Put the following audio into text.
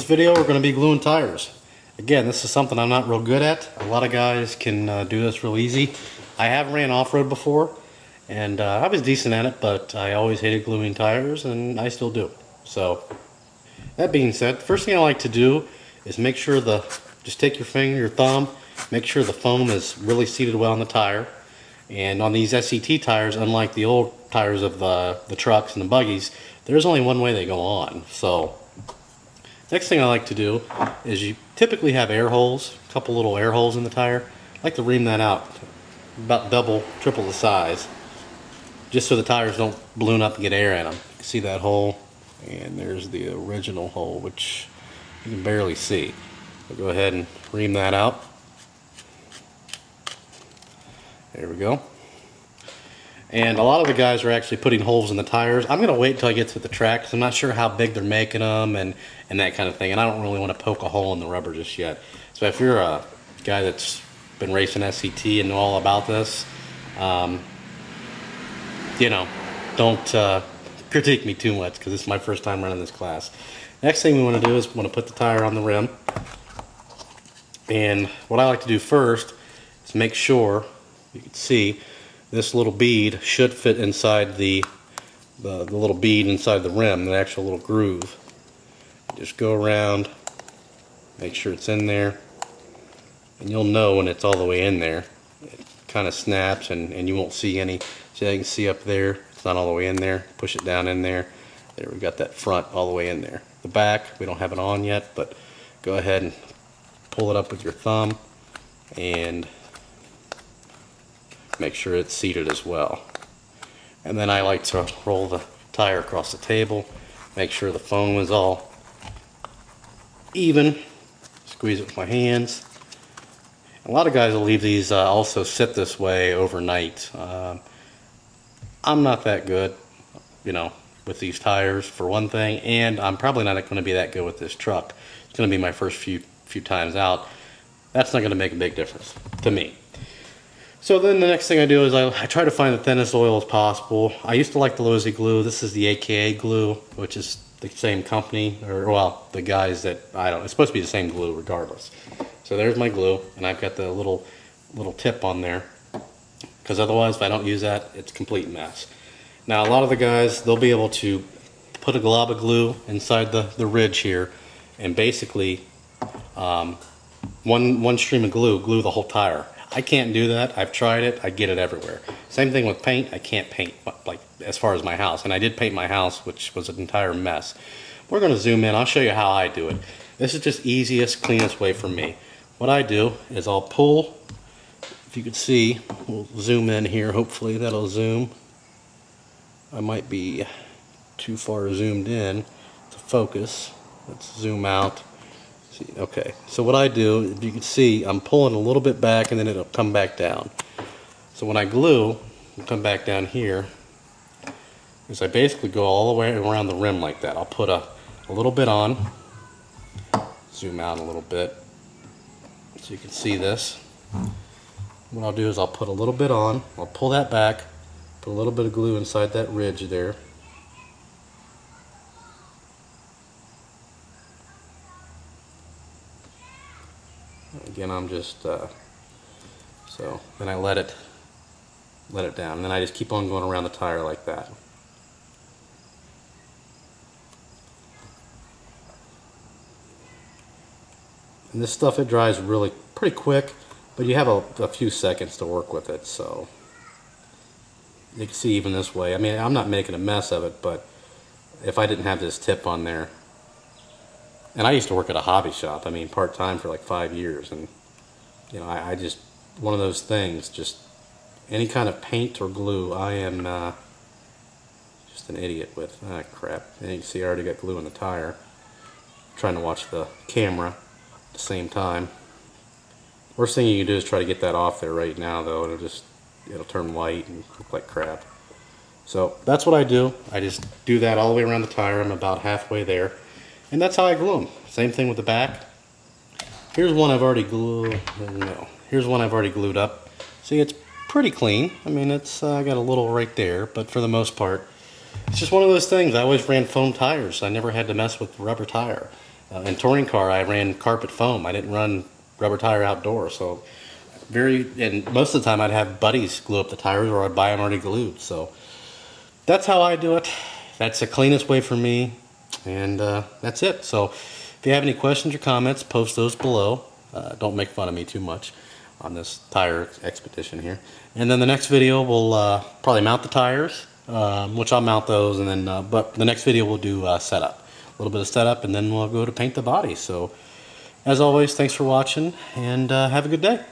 video we're going to be gluing tires. Again, this is something I'm not real good at. A lot of guys can do this real easy. I have ran off-road before, and I was decent at it, but I always hated gluing tires, and I still do. So, that being said, first thing I like to do is make sure just take your finger, your thumb, make sure the foam is really seated well on the tire. And on these SCT tires, unlike the old tires of the trucks and the buggies, there's only one way they go on. So, next thing I like to do is you typically have air holes, a couple little air holes in the tire. I like to ream that out, about double, triple the size, just so the tires don't balloon up and get air in them. You can see that hole, and there's the original hole, which you can barely see. So go ahead and ream that out. There we go. And a lot of the guys are actually putting holes in the tires. I'm going to wait until I get to the track because I'm not sure how big they're making them and that kind of thing. And I don't really want to poke a hole in the rubber just yet. So if you're a guy that's been racing SCT and know all about this, you know, don't critique me too much because it's my first time running this class. Next thing we want to do is we want to put the tire on the rim. And what I like to do first is make sure, you can see, this little bead should fit inside the little bead inside the rim, the actual little groove. Just go around, make sure it's in there, and you'll know when it's all the way in there. It kind of snaps and you won't see any. So you can see up there, it's not all the way in there. Push it down in there. There, we got that front all the way in there. The back, we don't have it on yet, but go ahead and pull it up with your thumb and make sure it's seated as well. And then I like to roll the tire across the table, make sure the foam is all even, squeeze it with my hands. A lot of guys will leave these also sit this way overnight. I'm not that good, you know, with these tires for one thing, and I'm probably not going to be that good with this truck. It's going to be my first few times out. That's not going to make a big difference to me. So then the next thing I do is I try to find the thinnest oil as possible. I used to like the Losi glue. This is the AKA glue, which is the same company, or well, the guys that, I don't know, it's supposed to be the same glue regardless. So there's my glue, and I've got the little tip on there, because otherwise if I don't use that, it's a complete mess. Now a lot of the guys, they'll be able to put a glob of glue inside the ridge here, and basically one stream of glue the whole tire. I can't do that. I've tried it. I get it everywhere. Same thing with paint. I can't paint, like, as far as my house. And I did paint my house, which was an entire mess. We're going to zoom in. I'll show you how I do it. This is just easiest, cleanest way for me. What I do is I'll pull, if you could see, we'll zoom in here. Hopefully that'll zoom. I might be too far zoomed in to focus. Let's zoom out. Okay, so what I do, if you can see, I'm pulling a little bit back and then it'll come back down. So when I glue, I'll come back down here, is I basically go all the way around the rim like that. I'll put a little bit on, zoom out a little bit so you can see this. What I'll do is I'll put a little bit on, I'll pull that back, put a little bit of glue inside that ridge there. Again, I'm just so then I let it down, and then I just keep on going around the tire like that. And this stuff, it dries really pretty quick, but you have a few seconds to work with it. So you can see even this way. I mean, I'm not making a mess of it, but if I didn't have this tip on there. And I used to work at a hobby shop, I mean, part-time for like 5 years, and, you know, I just, one of those things, just any kind of paint or glue, I am just an idiot with. Ah, crap. And you can see I already got glue in the tire. I'm trying to watch the camera at the same time. Worst thing you can do is try to get that off there right now, though. It'll turn white and look like crap. So that's what I do. I just do that all the way around the tire. I'm about halfway there. And that's how I glue them. Same thing with the back. Here's one I've already glued. No, here's one I've already glued up. See, it's pretty clean. I mean, it's got a little right there, but for the most part, it's just one of those things. I always ran foam tires. I never had to mess with the rubber tire. In touring car, I ran carpet foam. I didn't run rubber tire outdoors. So and most of the time I'd have buddies glue up the tires, or I'd buy them already glued. So that's how I do it. That's the cleanest way for me, and that's it. So if you have any questions or comments, post those below. Don't make fun of me too much on this tire expedition here. And then the next video we'll probably mount the tires, which I'll mount those, and then but the next video we'll do setup, a little bit of setup, and then we'll go to paint the body. So as always, thanks for watching, and have a good day.